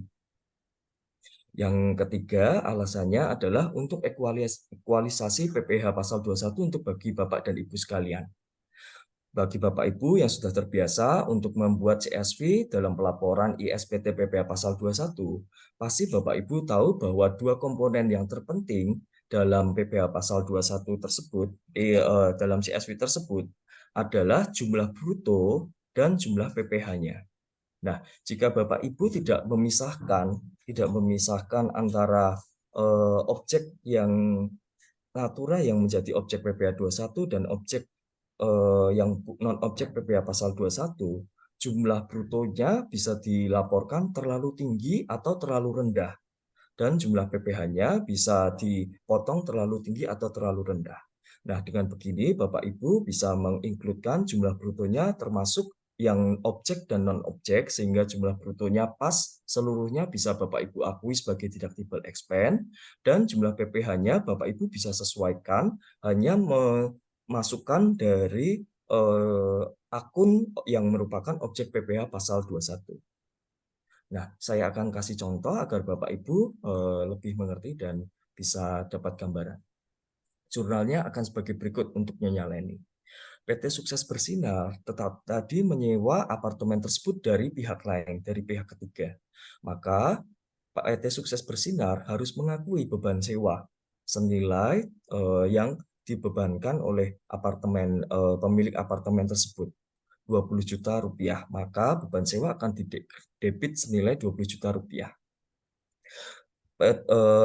Yang ketiga alasannya adalah untuk ekualisasi PPh pasal 21 untuk bagi Bapak dan Ibu sekalian. Bagi Bapak Ibu yang sudah terbiasa untuk membuat CSV dalam pelaporan ISPT PPh pasal 21, pasti Bapak Ibu tahu bahwa dua komponen yang terpenting dalam PPh pasal 21 tersebut, dalam CSV tersebut adalah jumlah bruto dan jumlah PPh-nya. Nah, jika Bapak Ibu tidak memisahkan antara objek yang natura yang menjadi objek PPh 21 dan objek yang non-objek PPh pasal 21, jumlah brutonya bisa dilaporkan terlalu tinggi atau terlalu rendah, dan jumlah PPh-nya bisa dipotong terlalu tinggi atau terlalu rendah. Nah, dengan begini Bapak Ibu bisa menginkludkan jumlah brutonya termasuk yang objek dan non-objek sehingga jumlah brutonya pas seluruhnya bisa Bapak Ibu akui sebagai deductible expense, dan jumlah PPh-nya Bapak Ibu bisa sesuaikan hanya memasukkan dari akun yang merupakan objek PPh pasal 21. Nah, saya akan kasih contoh agar Bapak Ibu lebih mengerti dan bisa dapat gambaran. Jurnalnya akan sebagai berikut untuk Nyonya Leni. PT Sukses Bersinar tetap tadi menyewa apartemen tersebut dari pihak lain, dari pihak ketiga. Maka PT Sukses Bersinar harus mengakui beban sewa senilai yang dibebankan oleh pemilik apartemen tersebut, 20 juta rupiah. Maka beban sewa akan didebit senilai 20 juta rupiah.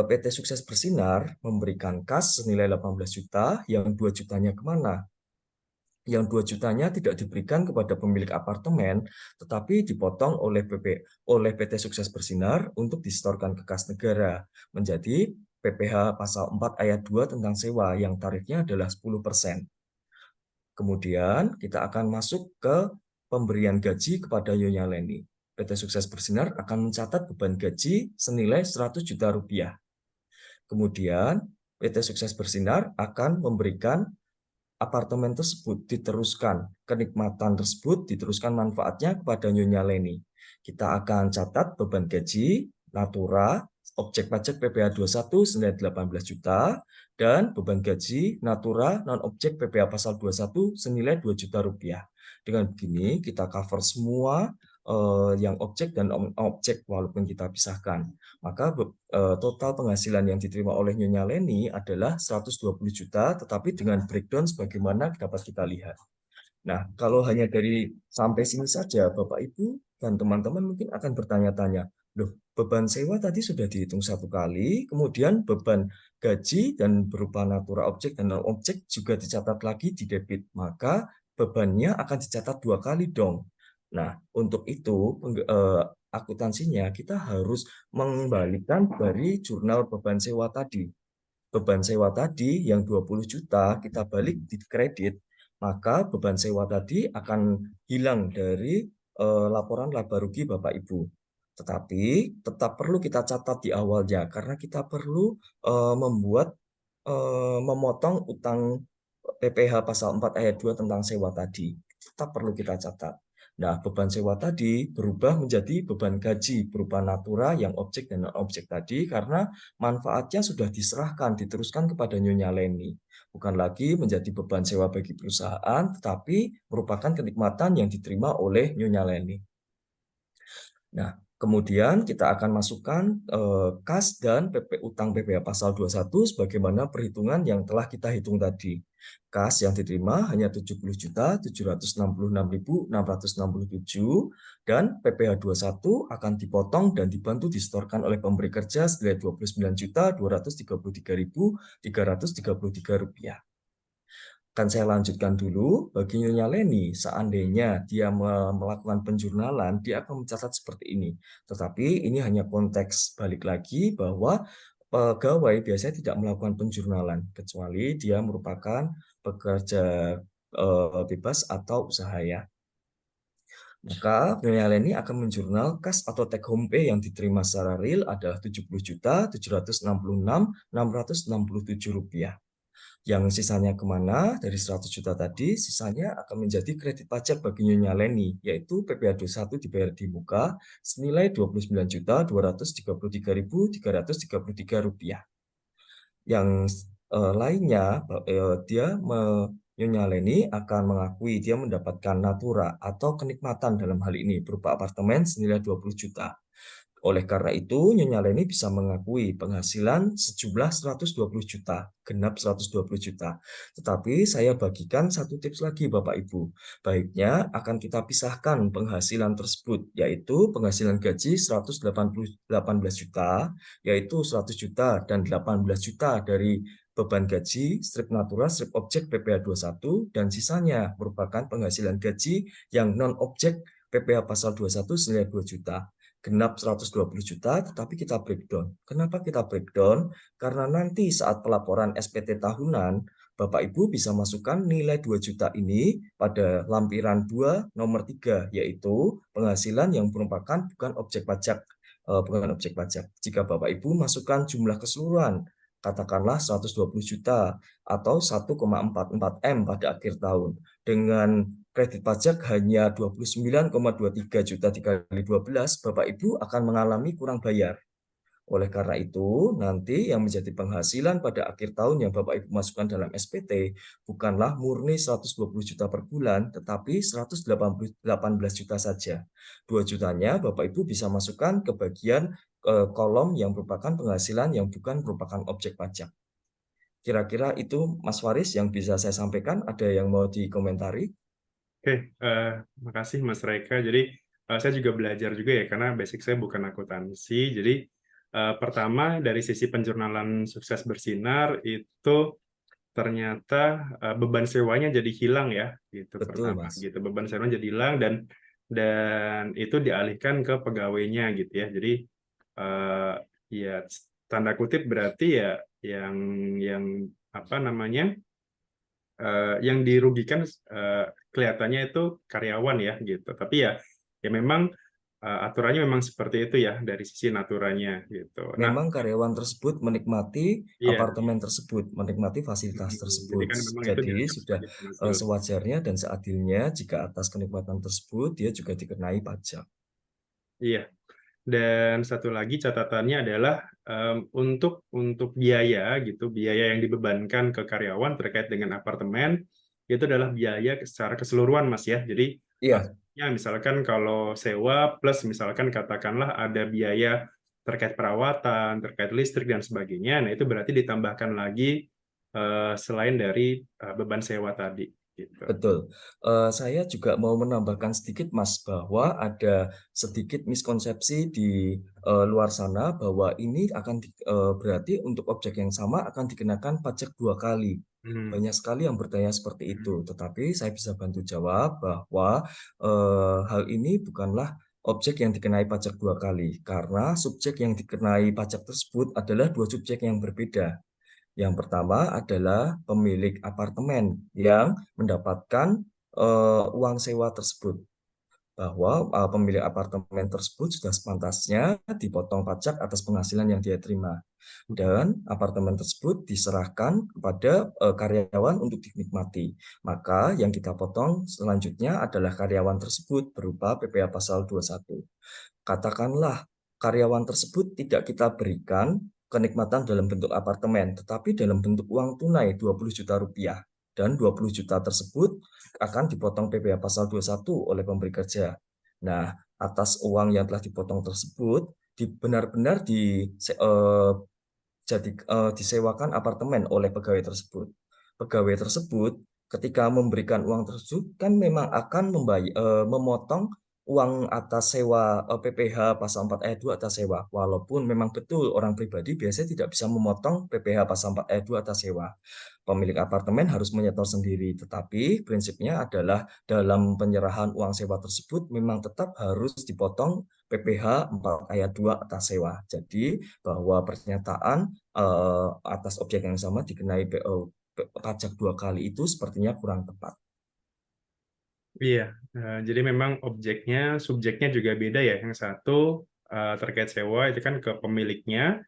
PT Sukses Bersinar memberikan kas senilai 18 juta, yang 2 jutanya kemana? Yang 2 jutanya tidak diberikan kepada pemilik apartemen, tetapi dipotong oleh PT Sukses Bersinar untuk disetorkan ke kas negara, menjadi PPh pasal 4 ayat 2 tentang sewa yang tarifnya adalah 10%. Kemudian kita akan masuk ke pemberian gaji kepada Nyonya Leni. PT Sukses Bersinar akan mencatat beban gaji senilai 100 juta rupiah. Kemudian PT Sukses Bersinar akan memberikan apartemen tersebut diteruskan, kenikmatan tersebut diteruskan manfaatnya kepada Nyonya Leni. Kita akan catat beban gaji, natura, objek pajak PPh 21 senilai 18 juta, dan beban gaji, natura, non-objek PPh pasal 21 senilai 2 juta rupiah. Dengan begini kita cover semua yang objek dan non-objek walaupun kita pisahkan. Maka total penghasilan yang diterima oleh Nyonya Leni adalah 120 juta, tetapi dengan breakdown sebagaimana dapat kita lihat. Nah, kalau hanya dari sampai sini saja, Bapak Ibu dan teman-teman mungkin akan bertanya-tanya, loh, beban sewa tadi sudah dihitung satu kali, kemudian beban gaji dan berupa natura objek dan non-objek juga dicatat lagi di debit, maka bebannya akan dicatat dua kali dong. Nah, untuk itu akuntansinya kita harus mengembalikan dari jurnal beban sewa tadi. Beban sewa tadi yang 20 juta kita balik di kredit, maka beban sewa tadi akan hilang dari laporan laba rugi Bapak Ibu. Tetapi tetap perlu kita catat di awalnya karena kita perlu memotong utang PPh pasal 4 ayat 2 tentang sewa tadi. Tetap perlu kita catat. Nah, beban sewa tadi berubah menjadi beban gaji berupa natura yang objek dan non-objek tadi karena manfaatnya sudah diserahkan, diteruskan kepada Nyonya Leni. Bukan lagi menjadi beban sewa bagi perusahaan, tetapi merupakan kenikmatan yang diterima oleh Nyonya Leni. Nah, Kemudian kita akan masukkan kas dan PP utang PPh pasal 21 sebagaimana perhitungan yang telah kita hitung tadi. Kas yang diterima hanya 70.766.667 dan PPh 21 akan dipotong dan dibantu disetorkan oleh pemberi kerja senilai Rp29.233.333. Akan saya lanjutkan dulu, bagi Nyonya Leni, seandainya dia melakukan penjurnalan, dia akan mencatat seperti ini. Tetapi ini hanya konteks balik lagi bahwa pegawai biasanya tidak melakukan penjurnalan, kecuali dia merupakan pekerja bebas atau usaha ya. Maka Nyonya Leni akan menjurnal kas atau take home pay yang diterima secara real adalah Rp70.766.667. Yang sisanya kemana? Dari 100 juta tadi, sisanya akan menjadi kredit pajak bagi Nyonya Leni, yaitu PPh 21 dibayar di muka senilai Rp29.233.333. Yang lainnya, Nyonya Leni akan mengakui dia mendapatkan natura atau kenikmatan dalam hal ini berupa apartemen senilai 20 juta. Oleh karena itu, Nyonya Leni bisa mengakui penghasilan sejumlah 120 juta, genap 120 juta. Tetapi saya bagikan satu tips lagi Bapak Ibu. Baiknya akan kita pisahkan penghasilan tersebut, yaitu penghasilan gaji 118 juta, yaitu 100 juta dan 18 juta dari beban gaji, strip natura, strip objek PPh 21, dan sisanya merupakan penghasilan gaji yang non-objek PPh pasal 21 senilai 2 juta. Genap 120 juta, tetapi kita breakdown. Kenapa kita breakdown? Karena nanti saat pelaporan SPT tahunan, Bapak Ibu bisa masukkan nilai 2 juta ini pada lampiran 2 nomor 3, yaitu penghasilan yang merupakan bukan objek pajak. Bukan objek pajak. Jika Bapak Ibu masukkan jumlah keseluruhan, katakanlah 120 juta atau 1,44 M pada akhir tahun, dengan kredit pajak hanya 29,23 juta dikali 12, Bapak Ibu akan mengalami kurang bayar. Oleh karena itu, nanti yang menjadi penghasilan pada akhir tahun yang Bapak Ibu masukkan dalam SPT bukanlah murni 120 juta per bulan, tetapi 118 juta saja. 2 jutanya Bapak Ibu bisa masukkan ke bagian kolom yang merupakan penghasilan yang bukan merupakan objek pajak. Kira-kira itu Mas Faris yang bisa saya sampaikan. Ada yang mau dikomentari? Oke, makasih Mas Reka. Jadi saya juga belajar juga ya, karena basic saya bukan akuntansi. Jadi pertama dari sisi penjurnalan sukses bersinar itu ternyata beban sewanya jadi hilang ya, gitu Betul, pertama. Mas. Gitu beban sewanya jadi hilang dan itu dialihkan ke pegawainya gitu ya. Jadi eh, ya tanda kutip berarti ya yang yang apa namanya? Yang dirugikan kelihatannya itu karyawan ya gitu. Tapi ya memang aturannya memang seperti itu ya dari sisi naturanya gitu. Nah, Memang karyawan tersebut menikmati iya. apartemen tersebut, menikmati fasilitas Jadi tersebut. kan memang itu Jadi dianggap sudah sebagai penghasilan. sewajarnya dan seadilnya jika atas kenikmatan tersebut dia juga dikenai pajak. Iya. Dan satu lagi catatannya adalah untuk biaya gitu, biaya yang dibebankan ke karyawan terkait dengan apartemen itu adalah biaya secara keseluruhan, Mas ya. Jadi Iya, ya misalkan kalau sewa plus misalkan katakanlah ada biaya terkait perawatan, terkait listrik dan sebagainya, nah itu berarti ditambahkan lagi selain dari beban sewa tadi gitu. betul. Saya juga mau menambahkan sedikit, Mas, bahwa ada sedikit miskonsepsi di luar sana bahwa ini akan berarti untuk objek yang sama akan dikenakan pajak 2 kali. Hmm. Banyak sekali yang bertanya seperti itu, tetapi saya bisa bantu jawab bahwa hal ini bukanlah objek yang dikenai pajak 2 kali, karena subjek yang dikenai pajak tersebut adalah dua subjek yang berbeda. Yang pertama adalah pemilik apartemen yang mendapatkan uang sewa tersebut, bahwa pemilik apartemen tersebut sudah sepantasnya dipotong pajak atas penghasilan yang dia terima. Dan apartemen tersebut diserahkan kepada karyawan untuk dinikmati. Maka yang kita potong selanjutnya adalah karyawan tersebut berupa PPh pasal 21. Katakanlah karyawan tersebut tidak kita berikan kenikmatan dalam bentuk apartemen, tetapi dalam bentuk uang tunai 20 juta rupiah. Dan 20 juta tersebut akan dipotong PPh pasal 21 oleh pemberi kerja. Nah, atas uang yang telah dipotong tersebut, benar-benar disewakan apartemen oleh pegawai tersebut. Pegawai tersebut ketika memberikan uang tersebut kan memang akan memotong uang atas sewa PPh pasal 4 ayat 2 atas sewa. Walaupun memang betul orang pribadi biasanya tidak bisa memotong PPh pasal 4 ayat 2 atas sewa. Pemilik apartemen harus menyetor sendiri, tetapi prinsipnya adalah dalam penyerahan uang sewa tersebut memang tetap harus dipotong PPh 4 ayat 2 atas sewa. Jadi bahwa pernyataan atas objek yang sama dikenai pajak 2 kali itu sepertinya kurang tepat. Iya, jadi memang objeknya, subjeknya juga beda ya. Yang satu terkait sewa itu kan ke pemiliknya,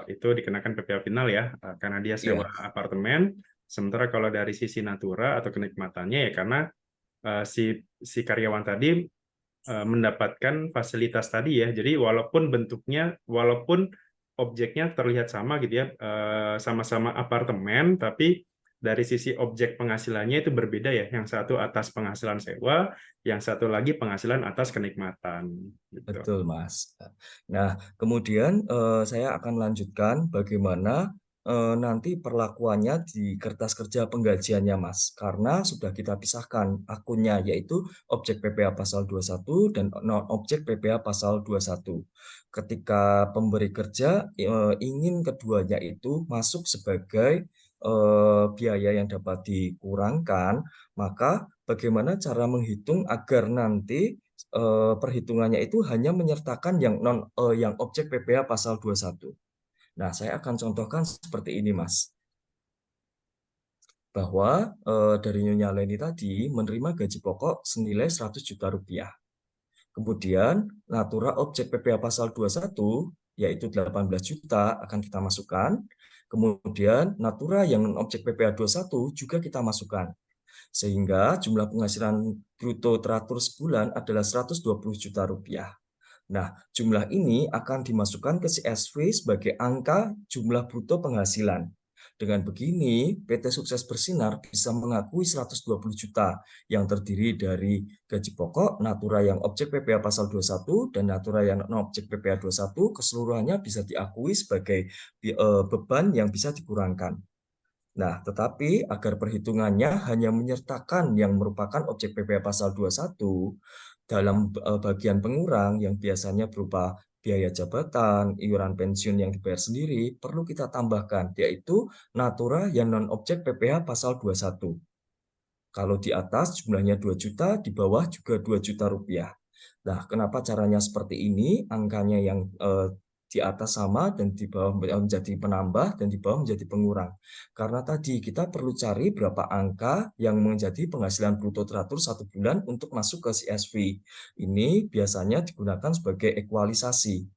itu dikenakan PPh final ya, karena dia sewa Iya, apartemen. Sementara kalau dari sisi natura atau kenikmatannya ya karena si karyawan tadi mendapatkan fasilitas tadi ya. Jadi walaupun objeknya terlihat sama gitu ya, sama-sama apartemen, tapi dari sisi objek penghasilannya itu berbeda ya. Yang satu atas penghasilan sewa, yang satu lagi penghasilan atas kenikmatan. Gitu. betul, Mas. Nah, kemudian saya akan lanjutkan bagaimana nanti perlakuannya di kertas kerja penggajiannya, Mas. Karena sudah kita pisahkan akunnya, yaitu objek PPh pasal 21 dan non-objek PPh pasal 21. Ketika pemberi kerja ingin keduanya itu masuk sebagai biaya yang dapat dikurangkan, maka bagaimana cara menghitung agar nanti perhitungannya itu hanya menyertakan yang objek PPh pasal 21. Nah, saya akan contohkan seperti ini, Mas. Bahwa dari Nyonya Leni tadi menerima gaji pokok senilai 100 juta rupiah. Kemudian, natura objek PPh pasal 21, yaitu 18 juta, akan kita masukkan. Kemudian, natura yang non-objek PPh 21 juga kita masukkan. Sehingga jumlah penghasilan bruto teratur sebulan adalah 120 juta rupiah. Nah, jumlah ini akan dimasukkan ke CSV sebagai angka jumlah bruto penghasilan. Dengan begini, PT Sukses Bersinar bisa mengakui 120 juta yang terdiri dari gaji pokok, natura yang objek PPh pasal 21, dan natura yang non-objek PPh 21 keseluruhannya bisa diakui sebagai beban yang bisa dikurangkan. Nah, tetapi agar perhitungannya hanya menyertakan yang merupakan objek PPh pasal 21 dalam bagian pengurang yang biasanya berupa biaya jabatan, iuran pensiun yang dibayar sendiri, perlu kita tambahkan, yaitu natura yang non-objek PPh pasal 21. Kalau di atas jumlahnya 2 juta, di bawah juga 2 juta rupiah. Nah, kenapa caranya seperti ini? Angkanya yang di atas sama dan di bawah menjadi penambah dan di bawah menjadi pengurang. Karena tadi kita perlu cari berapa angka yang menjadi penghasilan bruto teratur 1 bulan untuk masuk ke CSV. Ini biasanya digunakan sebagai ekualisasi.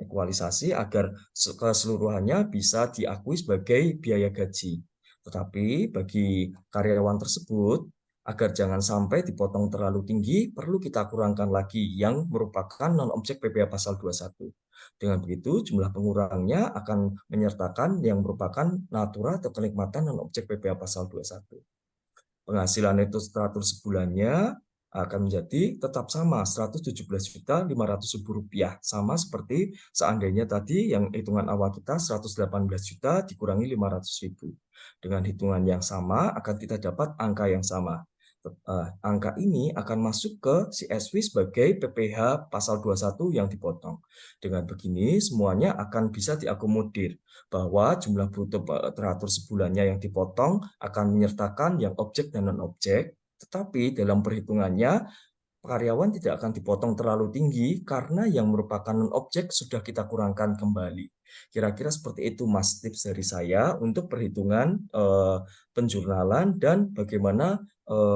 Ekualisasi agar keseluruhannya bisa diakui sebagai biaya gaji. Tetapi bagi karyawan tersebut, agar jangan sampai dipotong terlalu tinggi, perlu kita kurangkan lagi yang merupakan non-objek PPh pasal 21. Dengan begitu, jumlah pengurangnya akan menyertakan yang merupakan natura atau kenikmatan non-objek PPh pasal 21. Penghasilan neto teratur sebulannya akan menjadi tetap sama 117.500.000 rupiah, sama seperti seandainya tadi yang hitungan awal kita 118 juta dikurangi 500.000. Dengan hitungan yang sama akan kita dapat angka yang sama. Angka ini akan masuk ke CSV sebagai PPh pasal 21 yang dipotong. Dengan begini semuanya akan bisa diakomodir bahwa jumlah bruto teratur sebulannya yang dipotong akan menyertakan yang objek dan non-objek, tetapi dalam perhitungannya karyawan tidak akan dipotong terlalu tinggi karena yang merupakan non-objek sudah kita kurangkan kembali. Kira-kira seperti itu, Mas, tips dari saya untuk perhitungan penjurnalan dan bagaimana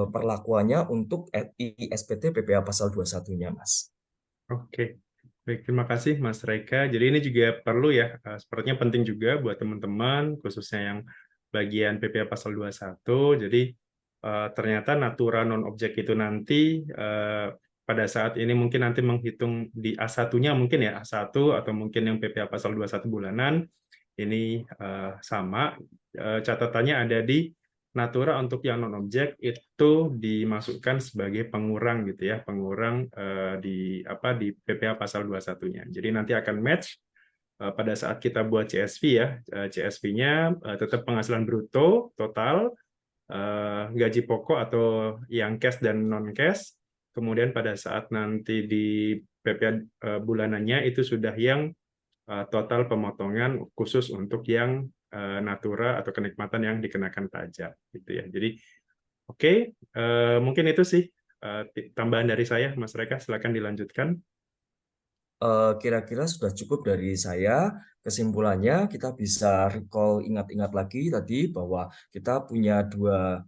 perlakuannya untuk ISPT PPh pasal 21-nya, Mas. Oke, baik, terima kasih Mas Reka. Jadi ini juga perlu ya, sepertinya penting juga buat teman-teman, khususnya yang bagian PPh pasal 21. Jadi ternyata natura non-objek itu nanti pada saat ini mungkin nanti menghitung di A1-nya mungkin ya, A1 atau mungkin yang PPh pasal 21 bulanan, ini sama. Catatannya ada di Natura untuk yang non-objek itu dimasukkan sebagai pengurang gitu ya, pengurang di PPh pasal 21-nya. Jadi nanti akan match pada saat kita buat CSV ya. CSV-nya tetap penghasilan bruto total, gaji pokok atau yang cash dan non-cash. Kemudian pada saat nanti di PPh bulanannya itu sudah yang total pemotongan khusus untuk yang natura atau kenikmatan yang dikenakan pajak gitu ya. Jadi oke, mungkin itu sih tambahan dari saya, Mas Reka, silakan dilanjutkan. Kira-kira sudah cukup dari saya. Kesimpulannya, kita bisa recall, ingat-ingat lagi tadi bahwa kita punya dua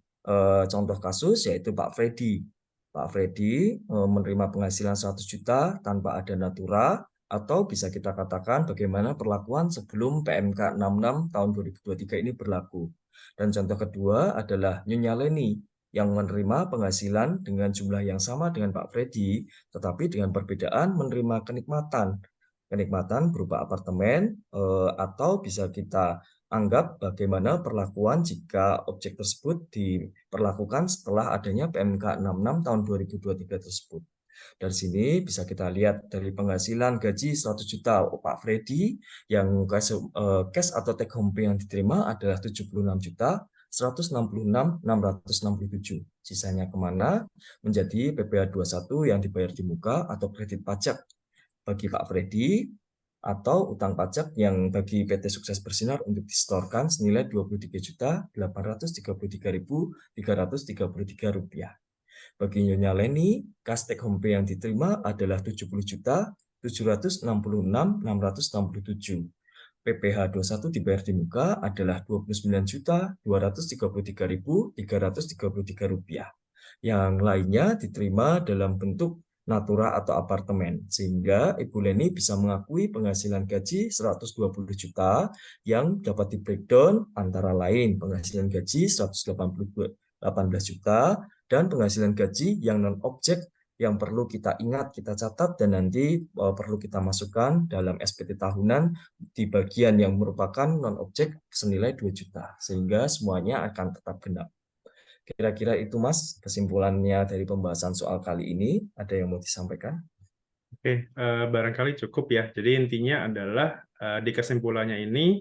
contoh kasus, yaitu Pak Freddy. Pak Freddy menerima penghasilan 100 juta tanpa ada natura, atau bisa kita katakan bagaimana perlakuan sebelum PMK 66 tahun 2023 ini berlaku. Dan contoh kedua adalah Nyonya Leni yang menerima penghasilan dengan jumlah yang sama dengan Pak Freddy, tetapi dengan perbedaan menerima kenikmatan. Kenikmatan berupa apartemen, atau bisa kita anggap bagaimana perlakuan jika objek tersebut diperlakukan setelah adanya PMK 66 tahun 2023 tersebut. Dari sini bisa kita lihat dari penghasilan gaji 100 juta Pak Freddy yang cash atau take home pay yang diterima adalah 76 juta 166.667. Sisanya kemana? Menjadi PPh 21 yang dibayar di muka atau kredit pajak bagi Pak Freddy, atau utang pajak yang bagi PT Sukses Bersinar untuk disetorkan senilai Rp23.833.333. Bagi Nyonya Leni, kas take home pay yang diterima adalah 70.766.667. PPh 21 dibayar di muka adalah Rp29.233.333. Yang lainnya diterima dalam bentuk natura atau apartemen, sehingga Ibu Leni bisa mengakui penghasilan gaji 120 juta yang dapat di breakdown antara lain penghasilan gaji 118 juta dan penghasilan gaji yang non-objek yang perlu kita ingat, kita catat, dan nanti perlu kita masukkan dalam SPT tahunan di bagian yang merupakan non-objek senilai 2 juta, sehingga semuanya akan tetap genap. Kira-kira itu Mas, kesimpulannya dari pembahasan soal kali ini. Ada yang mau disampaikan? Oke, barangkali cukup ya. Jadi intinya adalah di kesimpulannya ini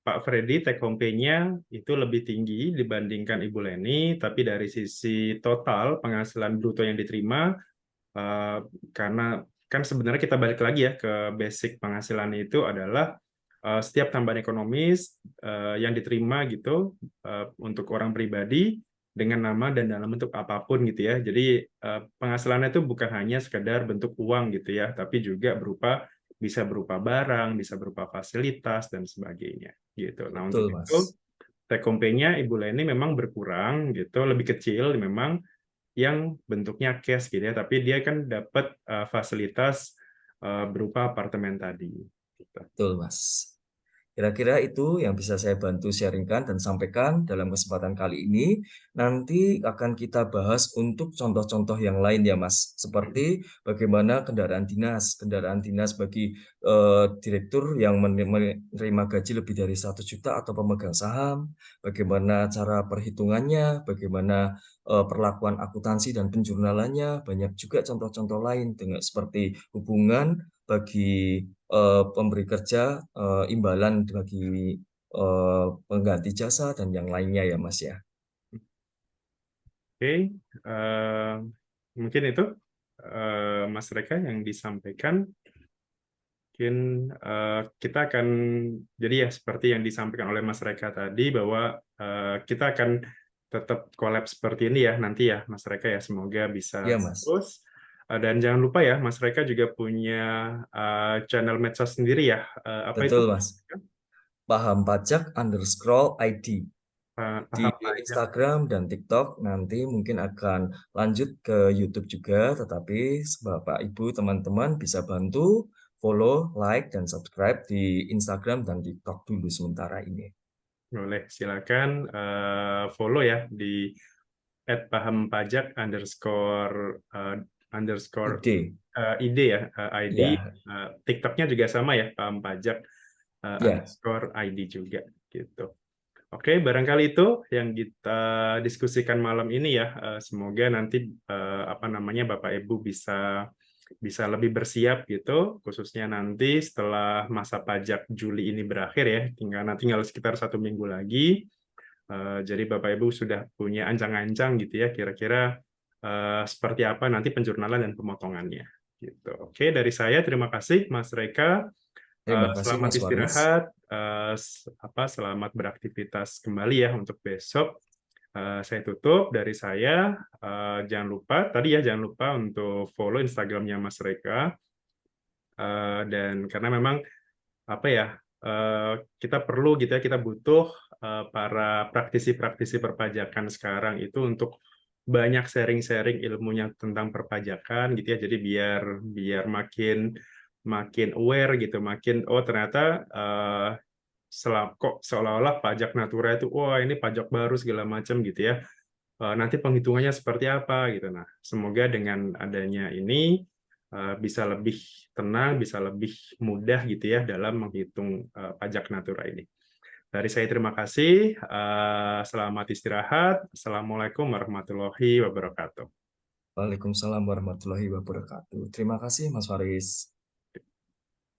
Pak Freddy take home pay-nya itu lebih tinggi dibandingkan Ibu Leni, tapi dari sisi total penghasilan bruto yang diterima, karena kan sebenarnya kita balik lagi ya ke basic penghasilan itu adalah setiap tambahan ekonomis yang diterima gitu untuk orang pribadi dengan nama dan dalam bentuk apapun gitu ya. Jadi penghasilannya itu bukan hanya sekedar bentuk uang gitu ya, tapi juga bisa berupa barang, bisa berupa fasilitas dan sebagainya gitu. Nah, untuk Betul itu Mas. take home pay-nya Ibu Leni memang berkurang gitu, lebih kecil memang yang bentuknya cash gitu ya, tapi dia kan dapat fasilitas berupa apartemen tadi gitu. Betul Mas. Kira-kira itu yang bisa saya bantu sharingkan dan sampaikan dalam kesempatan kali ini. Nanti akan kita bahas untuk contoh-contoh yang lain ya Mas. Seperti bagaimana kendaraan dinas bagi direktur yang menerima gaji lebih dari 1 juta atau pemegang saham. Bagaimana cara perhitungannya, bagaimana perlakuan akuntansi dan penjurnalannya. Banyak juga contoh-contoh lain dengan seperti hubungan bagi pemberi kerja, imbalan bagi pengganti jasa dan yang lainnya ya Mas ya. Oke, eh, mungkin itu Mas Reka yang disampaikan. Mungkin kita akan, jadi ya seperti yang disampaikan oleh Mas Reka tadi, bahwa kita akan tetap collab seperti ini ya nanti ya Mas Reka ya, semoga bisa Iya Mas. terus. Dan jangan lupa ya Mas Reka juga punya channel medsos sendiri ya. Apa itu? Betul Mas. Paham pajak underscore ID di Paham pajak. Instagram dan TikTok. Nanti mungkin akan lanjut ke YouTube juga, tetapi Bapak Ibu teman-teman bisa bantu follow, like, dan subscribe di Instagram dan TikTok dulu sementara ini. Boleh, silakan follow ya di @pahampajak underscore Ide. ID ya, ID. Ya, TikToknya juga sama ya, paham pajak ya. underscore ID juga gitu. Oke, barangkali itu yang kita diskusikan malam ini ya. Semoga nanti apa namanya Bapak Ibu bisa lebih bersiap gitu, khususnya nanti setelah masa pajak Juli ini berakhir ya, tinggal sekitar 1 minggu lagi. Jadi Bapak Ibu sudah punya ancang-ancang gitu ya, kira-kira seperti apa nanti penjurnalan dan pemotongannya. Gitu. Oke, dari saya terima kasih Mas Reka. Terima kasih Selamat Mas Waris. istirahat, selamat beraktivitas kembali ya untuk besok. Saya tutup dari saya. Jangan lupa tadi ya, jangan lupa untuk follow Instagramnya Mas Reka. Dan karena memang apa ya, kita perlu gitu ya, kita butuh para praktisi-praktisi perpajakan sekarang itu untuk banyak sharing-sharing ilmunya tentang perpajakan gitu ya. Jadi biar biar makin makin aware gitu, makin oh ternyata kok seolah-olah pajak natura itu wah ini pajak baru segala macam gitu ya. Nanti penghitungannya seperti apa gitu. Nah, semoga dengan adanya ini bisa lebih tenang, bisa lebih mudah gitu ya dalam menghitung pajak natura ini. Dari saya terima kasih. Selamat istirahat. Assalamualaikum warahmatullahi wabarakatuh. Waalaikumsalam warahmatullahi wabarakatuh. Terima kasih Mas Waris.